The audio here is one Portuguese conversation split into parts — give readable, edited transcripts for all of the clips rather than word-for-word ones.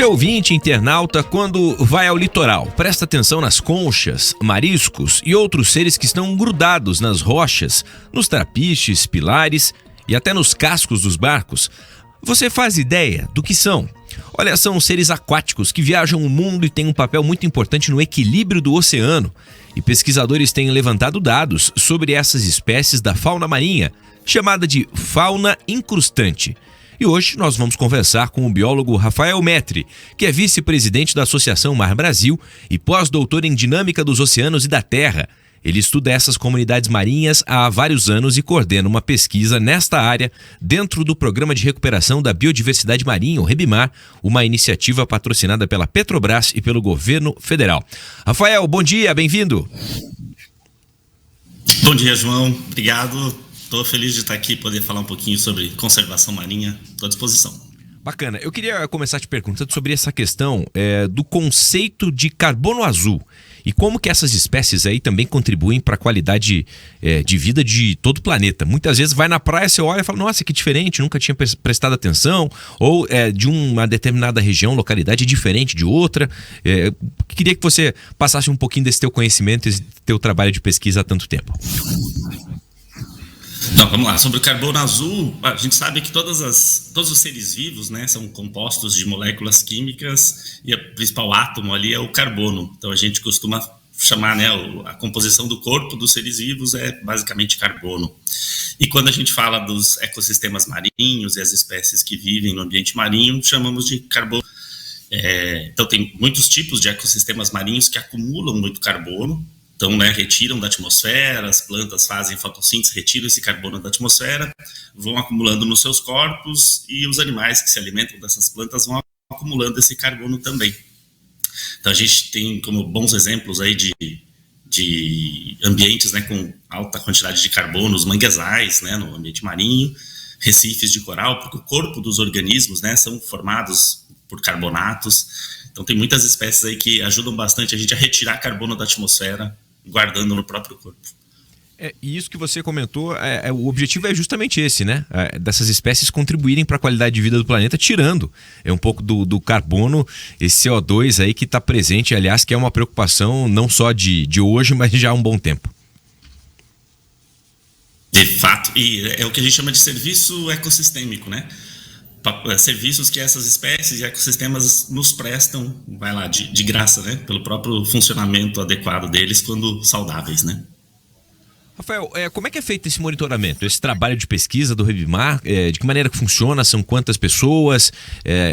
Você ouvinte, internauta, quando vai ao litoral, presta atenção nas conchas, mariscos e outros seres que estão grudados nas rochas, nos trapiches, pilares e até nos cascos dos barcos. Você faz ideia do que são? Olha, são seres aquáticos que viajam o mundo e têm um papel muito importante no equilíbrio do oceano. E pesquisadores têm levantado dados sobre essas espécies da fauna marinha, chamada de fauna incrustante. E hoje nós vamos conversar com o biólogo Rafael Metri, que é vice-presidente da Associação Mar Brasil e pós-doutor em Dinâmica dos Oceanos e da Terra. Ele estuda essas comunidades marinhas há vários anos e coordena uma pesquisa nesta área dentro do Programa de Recuperação da Biodiversidade Marinha, o REBIMAR, uma iniciativa patrocinada pela Petrobras e pelo governo federal. Rafael, bom dia, bem-vindo. Bom dia, João. Obrigado. Estou feliz de estar aqui e poder falar um pouquinho sobre conservação marinha. Estou à disposição. Bacana. Eu queria começar te perguntando sobre essa questão do conceito de carbono azul e como que essas espécies aí também contribuem para a qualidade de vida de todo o planeta. Muitas vezes vai na praia, você olha e fala, nossa, que diferente, nunca tinha prestado atenção, ou de uma determinada região, localidade diferente de outra. Queria que você passasse um pouquinho desse teu conhecimento, esse teu trabalho de pesquisa há tanto tempo. Então, vamos lá. Sobre o carbono azul, a gente sabe que todos os seres vivos, né, são compostos de moléculas químicas e o principal átomo ali é o carbono. Então, a gente costuma chamar, né, a composição do corpo dos seres vivos é basicamente carbono. E quando a gente fala dos ecossistemas marinhos e as espécies que vivem no ambiente marinho, chamamos de carbono. Então, tem muitos tipos de ecossistemas marinhos que acumulam muito carbono. Então, né, retiram da atmosfera, as plantas fazem fotossíntese, retiram esse carbono da atmosfera, vão acumulando nos seus corpos e os animais que se alimentam dessas plantas vão acumulando esse carbono também. Então, a gente tem como bons exemplos aí de ambientes, né, com alta quantidade de carbono, os manguezais, né, no ambiente marinho, recifes de coral, porque o corpo dos organismos, né, são formados por carbonatos. Então, tem muitas espécies aí que ajudam bastante a gente a retirar carbono da atmosfera, guardando no próprio corpo. E isso que você comentou, o objetivo é justamente esse, né? Dessas espécies contribuírem para a qualidade de vida do planeta, tirando um pouco do carbono, esse CO2 aí que está presente, aliás, que é uma preocupação não só de hoje, mas já há um bom tempo. De fato, e é o que a gente chama de serviço ecossistêmico, né? Serviços que essas espécies e ecossistemas nos prestam, vai lá, de graça, né? Pelo próprio funcionamento adequado deles quando saudáveis, né? Rafael, como é que é feito esse monitoramento, esse trabalho de pesquisa do REBIMAR? De que maneira que funciona? São quantas pessoas?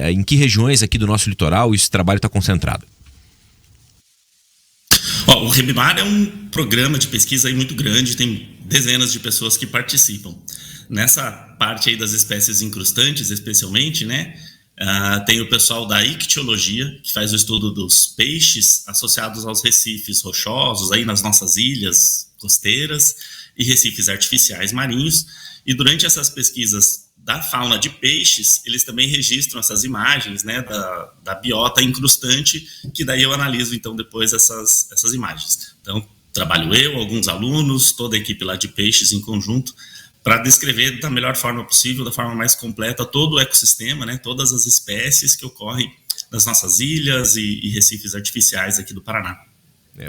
Em que regiões aqui do nosso litoral esse trabalho está concentrado? O REBIMAR é um programa de pesquisa aí muito grande, tem dezenas de pessoas que participam. Nessa parte aí das espécies incrustantes, especialmente, né, tem o pessoal da ictiologia, que faz o estudo dos peixes associados aos recifes rochosos aí nas nossas ilhas costeiras e recifes artificiais marinhos. E durante essas pesquisas da fauna de peixes, eles também registram essas imagens, né, da biota incrustante, que daí eu analiso então depois essas imagens. Então, trabalho eu, alguns alunos, toda a equipe lá de peixes em conjunto, para descrever da melhor forma possível, da forma mais completa, todo o ecossistema, né, todas as espécies que ocorrem nas nossas ilhas e recifes artificiais aqui do Paraná.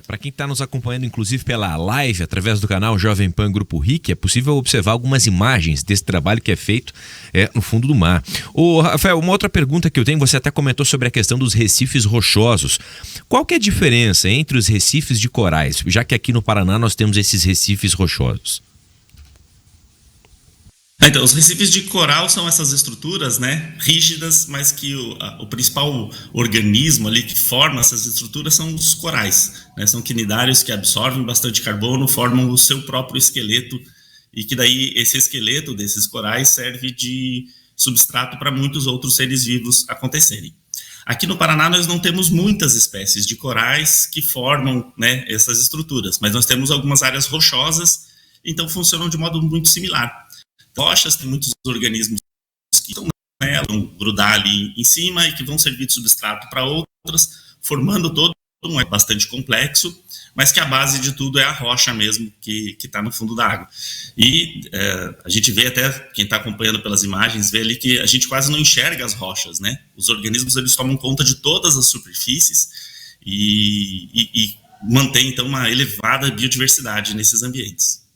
Para quem está nos acompanhando, inclusive pela live, através do canal Jovem Pan Grupo RIC, é possível observar algumas imagens desse trabalho que é feito no fundo do mar. Rafael, uma outra pergunta que eu tenho, você até comentou sobre a questão dos recifes rochosos. Qual que é a diferença entre os recifes de corais, já que aqui no Paraná nós temos esses recifes rochosos? Então, os recifes de coral são essas estruturas, né, rígidas, mas que o principal organismo ali que forma essas estruturas são os corais, né, são quinidários que absorvem bastante carbono, formam o seu próprio esqueleto e que daí esse esqueleto desses corais serve de substrato para muitos outros seres vivos acontecerem. Aqui no Paraná nós não temos muitas espécies de corais que formam, né, essas estruturas, mas nós temos algumas áreas rochosas, então funcionam de modo muito similar. Rochas tem muitos organismos que estão, né, vão grudar ali em cima e que vão servir de substrato para outras, formando todo é bastante complexo, mas que a base de tudo é a rocha mesmo que está no fundo da água. E a gente vê até, quem está acompanhando pelas imagens, vê ali que a gente quase não enxerga as rochas, né? Os organismos, eles tomam conta de todas as superfícies e mantém, então, uma elevada biodiversidade nesses ambientes.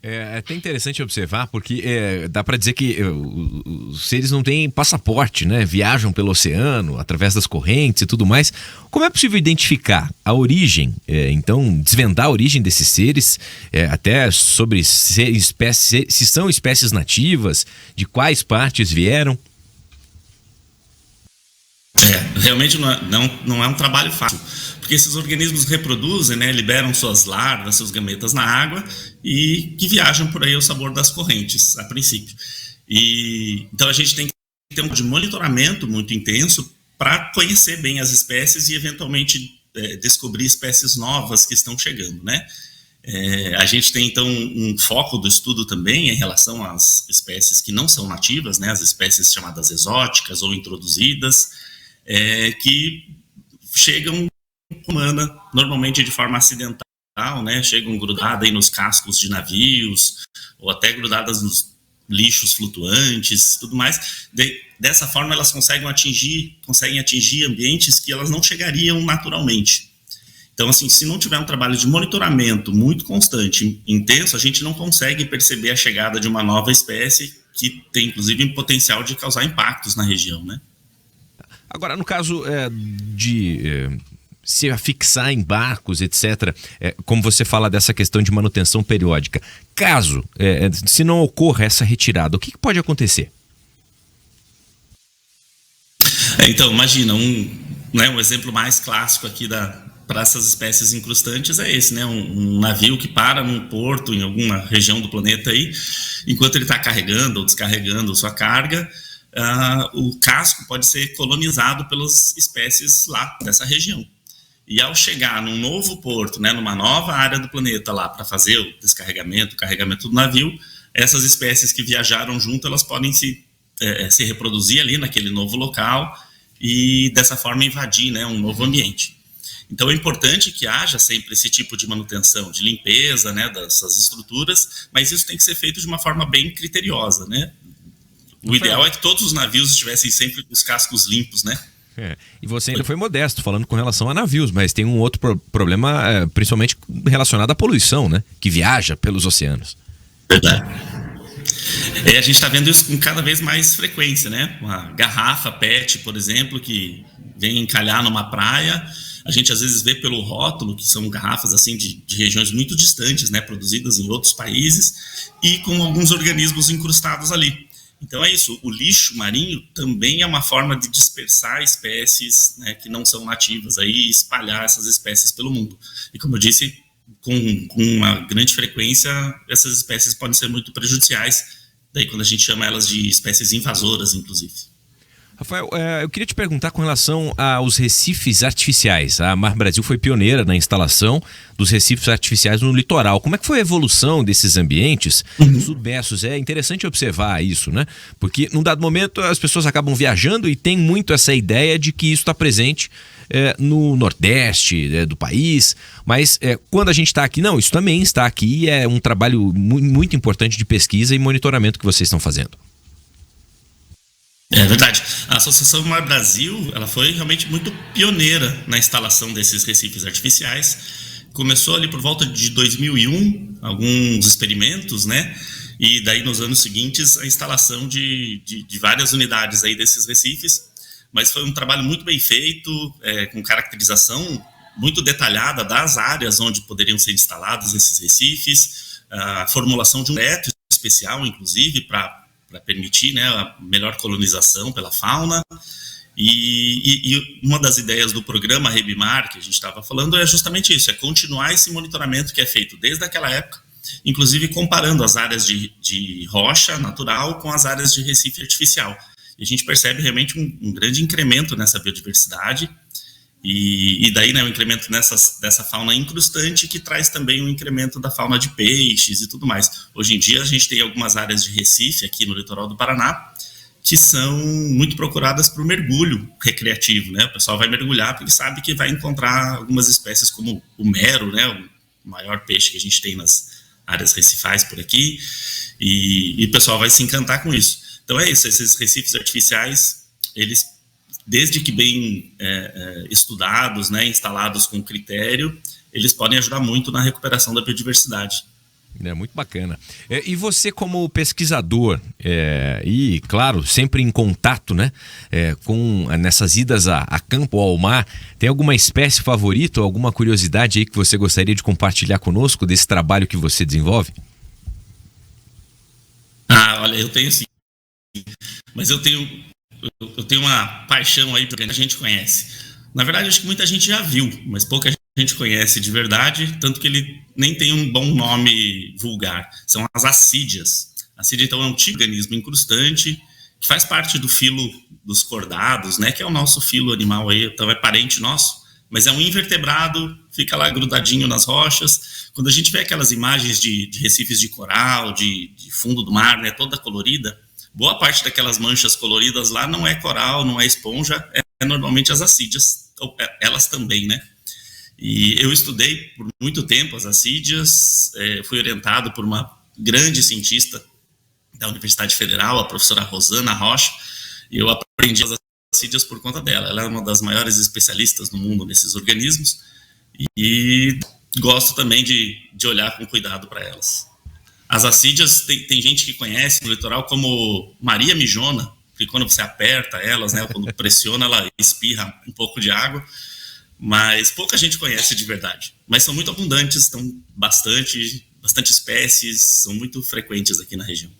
É até interessante observar, porque dá para dizer que os seres não têm passaporte, né? Viajam pelo oceano, através das correntes e tudo mais. Como é possível identificar a origem, então desvendar a origem desses seres, até sobre se são espécies nativas, de quais partes vieram? Realmente não é um trabalho fácil, porque esses organismos reproduzem, né, liberam suas larvas, seus gametas na água e que viajam por aí ao sabor das correntes, a princípio. Então a gente tem que ter um monitoramento muito intenso para conhecer bem as espécies e eventualmente descobrir espécies novas que estão chegando, né? A gente tem então um foco do estudo também em relação às espécies que não são nativas, né, as espécies chamadas exóticas ou introduzidas, que chegam humana, normalmente de forma acidental, né? Chegam grudadas aí nos cascos de navios, ou até grudadas nos lixos flutuantes, tudo mais. Dessa forma, elas conseguem atingir ambientes que elas não chegariam naturalmente. Então, assim, se não tiver um trabalho de monitoramento muito constante, intenso, a gente não consegue perceber a chegada de uma nova espécie que tem, inclusive, um potencial de causar impactos na região, né? Agora, no caso de se afixar em barcos, etc., como você fala dessa questão de manutenção periódica, caso, se não ocorra essa retirada, o que pode acontecer? Então, imagina, um exemplo mais clássico aqui para essas espécies incrustantes é esse, né? Um navio que para num porto em alguma região do planeta aí, enquanto ele está carregando ou descarregando sua carga, o casco pode ser colonizado pelas espécies lá dessa região. E ao chegar num novo porto, né, numa nova área do planeta lá para fazer o descarregamento, o carregamento do navio, essas espécies que viajaram junto, elas podem se reproduzir ali naquele novo local e dessa forma invadir, né, um novo ambiente. Então é importante que haja sempre esse tipo de manutenção, de limpeza, né, dessas estruturas, mas isso tem que ser feito de uma forma bem criteriosa, né? O ideal é que todos os navios estivessem sempre com os cascos limpos, né? E você ainda foi modesto falando com relação a navios, mas tem um outro problema, principalmente relacionado à poluição, né? Que viaja pelos oceanos. Verdade. A gente está vendo isso com cada vez mais frequência, né? Uma garrafa PET, por exemplo, que vem encalhar numa praia, a gente às vezes vê pelo rótulo que são garrafas assim de regiões muito distantes, né? Produzidas em outros países e com alguns organismos incrustados ali. Então é isso, o lixo marinho também é uma forma de dispersar espécies, né, que não são nativas aí, e espalhar essas espécies pelo mundo. E como eu disse, com uma grande frequência, essas espécies podem ser muito prejudiciais, daí quando a gente chama elas de espécies invasoras, inclusive. Rafael, eu queria te perguntar com relação aos recifes artificiais. A Mar Brasil foi pioneira na instalação dos recifes artificiais no litoral. Como é que foi a evolução desses ambientes submersos? É interessante observar isso, né? Porque num dado momento as pessoas acabam viajando e tem muito essa ideia de que isso está presente no Nordeste do país, mas quando a gente está aqui, não, isso também está aqui e é um trabalho muito importante de pesquisa e monitoramento que vocês estão fazendo. É verdade. A Associação Mar Brasil, ela foi realmente muito pioneira na instalação desses recifes artificiais. Começou ali por volta de 2001, alguns experimentos, né? E daí nos anos seguintes a instalação de várias unidades aí desses recifes. Mas foi um trabalho muito bem feito, com caracterização muito detalhada das áreas onde poderiam ser instalados esses recifes, a formulação de um projeto especial, inclusive, para permitir, né, a melhor colonização pela fauna. E uma das ideias do programa Rebimar, que a gente estava falando, é justamente isso, é continuar esse monitoramento que é feito desde aquela época, inclusive comparando as áreas de rocha natural com as áreas de recife artificial. E a gente percebe realmente um grande incremento nessa biodiversidade, e daí, né, um incremento dessa fauna incrustante, que traz também um incremento da fauna de peixes e tudo mais. Hoje em dia a gente tem algumas áreas de recife aqui no litoral do Paraná que são muito procuradas para o mergulho recreativo, né? O pessoal vai mergulhar porque sabe que vai encontrar algumas espécies como o mero, né? O maior peixe que a gente tem nas áreas recifais por aqui, e o pessoal vai se encantar com isso. Então é isso, esses recifes artificiais, eles, desde que bem estudados, né, instalados com critério, eles podem ajudar muito na recuperação da biodiversidade. É muito bacana. E você, como pesquisador, e claro, sempre em contato, né, nessas idas a campo ou ao mar, tem alguma espécie favorita ou alguma curiosidade aí que você gostaria de compartilhar conosco desse trabalho que você desenvolve? Olha, eu tenho sim, mas eu tenho uma paixão aí porque a gente conhece. Na verdade, acho que muita gente já viu, mas pouca gente conhece de verdade, tanto que ele nem tem um bom nome vulgar. São as assídeas. A assídia, então, é um tipo de organismo incrustante que faz parte do filo dos cordados, né, que é o nosso filo animal aí, então é parente nosso, mas é um invertebrado, fica lá grudadinho nas rochas. Quando a gente vê aquelas imagens de recifes de coral, de fundo do mar, né, toda colorida, boa parte daquelas manchas coloridas lá não é coral, não é esponja, é normalmente as assídeas, elas também, né? E eu estudei por muito tempo as assídeas, fui orientado por uma grande cientista da Universidade Federal, a professora Rosana Rocha, e eu aprendi as assídeas por conta dela. Ela é uma das maiores especialistas no mundo nesses organismos, e gosto também de olhar com cuidado para elas. As assídeas, tem gente que conhece no litoral como Maria Mijona, porque quando você aperta elas, né, quando pressiona, ela espirra um pouco de água, mas pouca gente conhece de verdade. Mas são muito abundantes, estão bastante espécies, são muito frequentes aqui na região.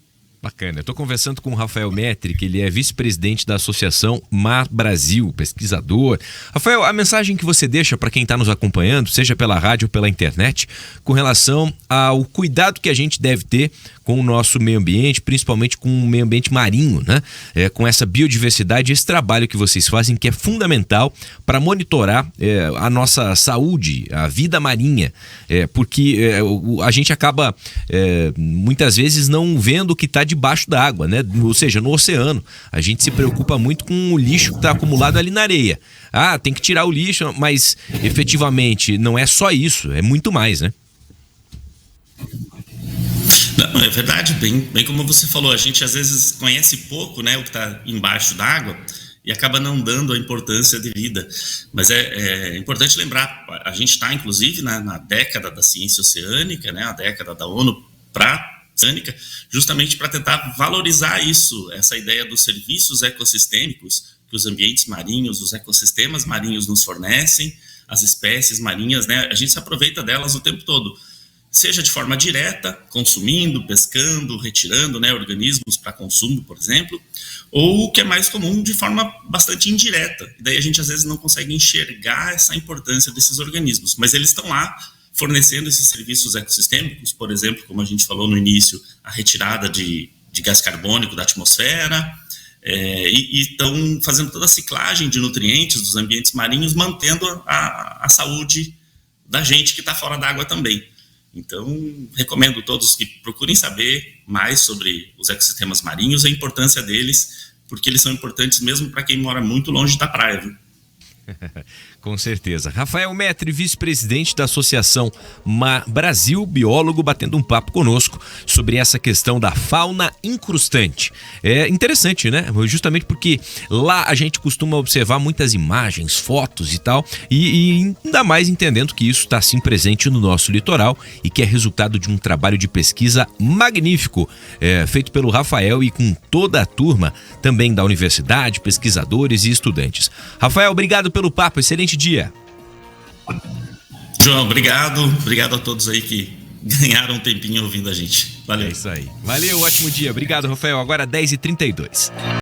Bacana. Eu estou conversando com o Rafael Metri, que ele é vice-presidente da Associação Mar Brasil, pesquisador. Rafael, a mensagem que você deixa para quem está nos acompanhando, seja pela rádio ou pela internet, com relação ao cuidado que a gente deve ter com o nosso meio ambiente, principalmente com o meio ambiente marinho, né? Com essa biodiversidade, esse trabalho que vocês fazem, que é fundamental para monitorar a nossa saúde, a vida marinha, porque a gente acaba muitas vezes não vendo o que está debaixo da água, né? Ou seja, no oceano. A gente se preocupa muito com o lixo que está acumulado ali na areia. Tem que tirar o lixo, mas efetivamente não é só isso, é muito mais, né? Não, é verdade, bem como você falou, a gente às vezes conhece pouco, né, o que está embaixo d'água e acaba não dando a importância devida. Mas é importante lembrar, a gente está inclusive na década da ciência oceânica, né, a década da ONU para oceânica, justamente para tentar valorizar isso, essa ideia dos serviços ecossistêmicos que os ambientes marinhos, os ecossistemas marinhos nos fornecem, as espécies marinhas, né, a gente se aproveita delas o tempo todo. Seja de forma direta, consumindo, pescando, retirando, né, organismos para consumo, por exemplo, ou o que é mais comum, de forma bastante indireta. E daí a gente às vezes não consegue enxergar essa importância desses organismos, mas eles estão lá fornecendo esses serviços ecossistêmicos, por exemplo, como a gente falou no início, a retirada de gás carbônico da atmosfera, e estão fazendo toda a ciclagem de nutrientes dos ambientes marinhos, mantendo a saúde da gente que está fora d'água também. Então, recomendo a todos que procurem saber mais sobre os ecossistemas marinhos, a importância deles, porque eles são importantes mesmo para quem mora muito longe da praia, viu? Com certeza. Rafael Metri, vice-presidente da Associação Mar Brasil, biólogo, batendo um papo conosco sobre essa questão da fauna incrustante. É interessante, né? Justamente porque lá a gente costuma observar muitas imagens, fotos e tal, e ainda mais entendendo que isso está assim presente no nosso litoral e que é resultado de um trabalho de pesquisa magnífico, feito pelo Rafael e com toda a turma também da universidade, pesquisadores e estudantes. Rafael, obrigado pelo papo, excelente dia. João, obrigado a todos aí que ganharam um tempinho ouvindo a gente. Valeu. É isso aí. Valeu, ótimo dia. Obrigado, Rafael. Agora 10h32.